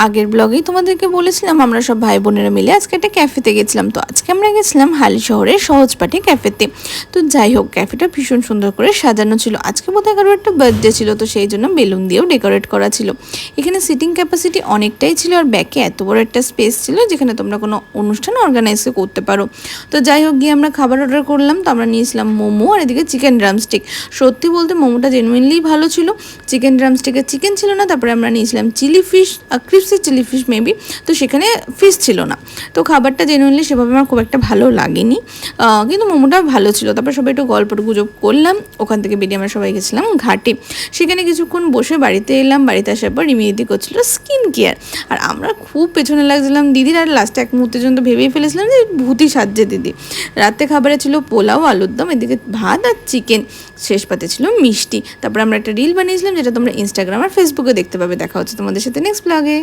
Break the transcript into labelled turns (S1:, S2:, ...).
S1: আগের ব্লগেই তোমাদেরকে বলেছিলাম আমরা সব ভাই বোনেরা মিলে আজকে একটা ক্যাফেতে গেছিলাম। তো আজকে আমরা গেছিলাম হালি শহরের সহজপাঠী ক্যাফেতে। তো যাই হোক, ক্যাফেটা ভীষণ সুন্দর করে সাজানো ছিল। আজকে বোধহয় কারো একটা বার্থডে ছিল, তো সেই জন্য বেলুন দিয়েও ডেকোরেট করা ছিল। এখানে সিটিং ক্যাপাসিটি অনেকটাই ছিল, আর ব্যাকে এত বড় একটা স্পেস ছিল যেখানে তোমরা কোনো অনুষ্ঠান অর্গানাইজ করতে পারো। তো যাই হোক, গিয়ে আমরা খাবার অর্ডার করলাম। তো আমরা নিয়েছিলাম মোমো আর এদিকে চিকেন ড্রামস্টিক। সত্যি বলতে মোমোটা জেনুইনলি ভালো ছিল, চিকেন ড্রামস্টিকে চিকেন ছিল না। তারপরে আমরা নিয়েছিলাম chilli fish, crispy chilli fish maybe, তো সেখানে ফিশ ছিল না। তো খাবারটা জেনুইনলি সেভাবে আমার খুব একটা ভালো লাগেনি, কিন্তু মোমোটা ভালো ছিল। তারপর সবাই একটু গল্প গুজব করলাম। ওখান থেকে বেরিয়ে আমরা সবাই গেছিলাম ঘাটে। সেখানে কিছুক্ষণ বসে বাড়িতে এলাম। বাড়িতে আসার পর রিমি দিদি করছিল স্কিন কেয়ার, আর আমরা খুব পেছনে লাগছিলাম দিদির। আর লাস্টে এক মুহূর্তের জন্য ভেবেই ফেলেছিলাম যে ভূতি সাজছে দিদি। রাতে খাবারে ছিল পোলাও, আলুর দম, এদিকে ভাত আর চিকেন, শেষ পাতে ছিল মিষ্টি। তারপর আমরা একটা রিল বানিয়েছিলাম, যেটা তোমরা ইনস্টাগ্রাম আর ফেসবুকে দেখতে পাবে। দেখা হচ্ছে তোমাদের সাথে নেক্সট ব্লগে।